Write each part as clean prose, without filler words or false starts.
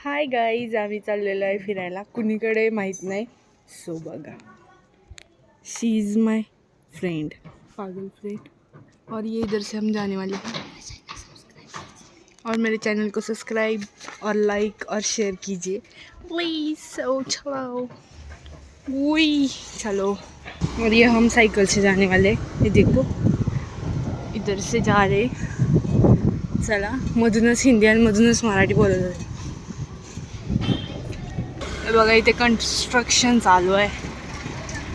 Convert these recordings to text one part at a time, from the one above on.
Hi guys, आम्ही चाललेलो आहे फिरायला, कुणीकडे माहीत नाही. सो बघा, शी इज़ माई फ्रेंड, पागल फ्रेंड, और ये इधर से हम जाने वाले हैं. और मेरे चैनल को सब्सक्राइब और लाइक और शेयर कीजिए प्लीज़. सो चलो वही चलो. और ये हम साइकिल से जाने वाले, ये देखो इधर से जा रहे. चला, मधूनच हिंदी आणि मधूनच मराठी बोलत होते. बघा इथे कन्स्ट्रक्शन चालू आहे.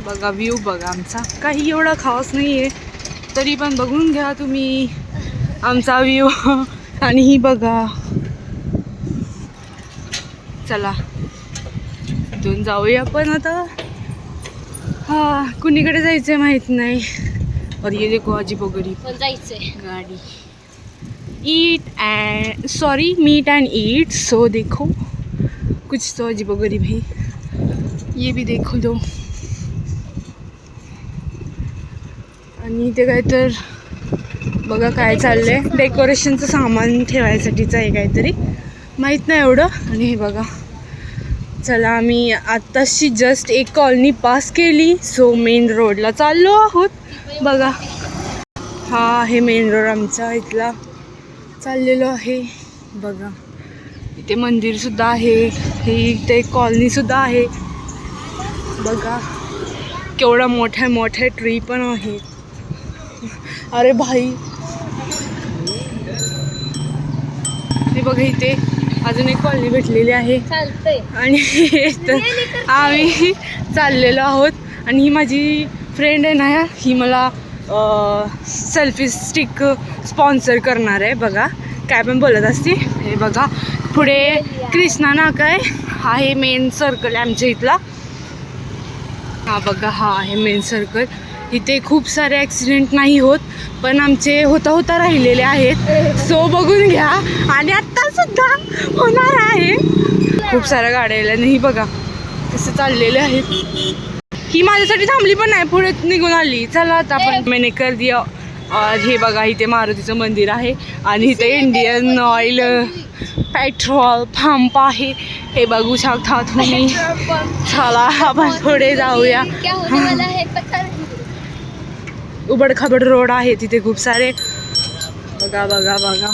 बघा व्ह्यू बघा आमचा, काही एवढा खास नाही आहे तरी पण बघून घ्या तुम्ही आमचा व्ह्यू. आणि ही बघा, चला इथून जाऊया आपण आता. हा, कुणीकडे जायचं माहित नाही. और ये देखो अजीबोगरीब गाड़ी, eat and sorry meet and eat. So देखो कुछ तो अजीबोगरीब है. ये भी देखो दो. आणि ते काय तर बघा काय चाललंय, डेकोरेशनचं सामान ठेवायसाठीचं आहे काहीतरी, माहीत नाही एवढं. आणि हे बघा, चला आम्ही आत्ताशी जस्ट एक कॉलनी पास केली. सो मेन रोडला चाललो आहोत. बघा हा आहे मेन रोड आमचा, इथला चाललेलो आहे. बघा इथे मंदिरसुद्धा आहे, हे इथे कॉलनीसुद्धा आहे. बघा केवढा मोठ्या मोठ्या ट्री पण आहेत. अरे भाई, हे बघा इथे अजून एक कॉलनी भेटलेली आहे आणि आम्ही चाललेलो आहोत. आणि ही माझी फ्रेंड आहे ना, ही मला सेल्फी स्टिक स्पॉन्सर करणार आहे. बघा काय पण बोलत असते. हे बघा पुढे कृष्णा नाका आहे मेन सर्कल आहे आमच्या इथला. हा बघा, हा आहे मेन सर्कल. इथे खूप सारे ॲक्सिडेंट नाही होत, पण आमचे होता राहिलेले आहेत. सो बघून घ्या. आणि आत्ता सुद्धा होणार आहे. खूप साऱ्या गाड्या आल्या नाही. बघा कसं चाललेले आहेत. ही माझ्यासाठी थांबली पण नाही, पुढे निघून आली. चला आता आपण मैंने कर दिया. और हे बघा इथे मारुतीचं मंदिर आहे आणि इथे इंडियन ऑइल पेट्रोल पंप आहे. हे बघू शकता तुम्ही. चला आपण पुढे जाऊया. उबड खाबड रोड आहे तिथे खूप सारे. बघा बघा बघा.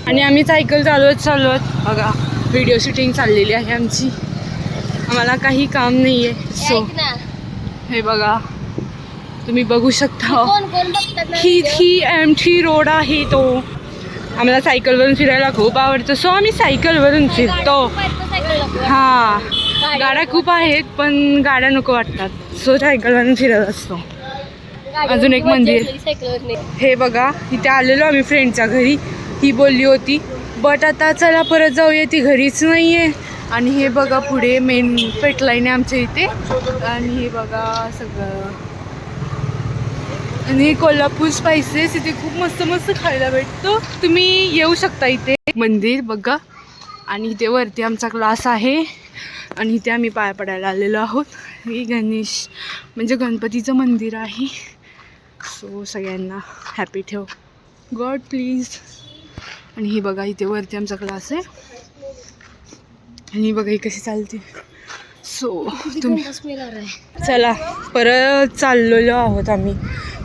आणि आम्ही सायकल चालवत बघा व्हिडिओ शूटिंग चाललेली आहे आमची. आम्हाला काही काम नाही आहे. सो हे बघा तुम्ही बघू शकता, ही एमटी रोड आहे. तो आम्हाला सायकलवरून फिरायला खूप आवडतं. सो आम्ही सायकलवरून फिरतो. हां, गाड्या खूप आहेत पण गाड्या नको वाटतात. सो सायकलवरून फिरत असतो. अजून एक मंदिर हे बघा, इथे आलेलो आम्ही फ्रेंडच्या घरी. ही बोलली होती बट आता चला परत जाऊया, ती घरीच नाही आहे. आणि हे बघा पुढे मेन पेटलाईन आहे आमच्या इथे. आणि हे बघा सगळं, आणि कोल्हापूर स्पायसेस इथे खूप मस्त मस्त खायला भेटतं. तुम्ही येऊ शकता इथे. मंदिर बघा, आणि इथे वरती आमचा क्लास आहे. आणि इथे आम्ही पाया पडायला आलेलो आहोत. हे गणेश म्हणजे गणपतीचं मंदिर आहे. सो सगळ्यांना हॅपी ठेव गॉड प्लीज. आणि हे बघा इथे वरती आमचा क्लास आहे. आणि बघा ही कशी चालते. सो तुम्ही चला परत चाललेलो आहोत आम्ही.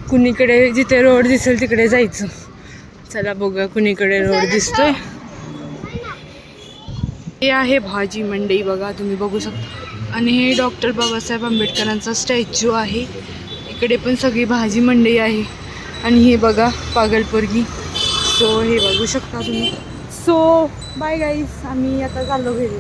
कुणीकडे जिथे रोड दिसेल तिकडे जायचं. चला बघा कुणीकडे रोड दिसतोय. हे आहे भाजी मंडई, बघा तुम्ही बघू शकता. आणि हे डॉक्टर बाबासाहेब आंबेडकरांचा स्टॅच्यू आहे. इकडे पण सगळी भाजी मंडई आहे. आणि हे बघा पागलपोरगी. सो हे बघू शकता तुम्ही. सो बाय गाईज, आम्ही आता चाललो घरी.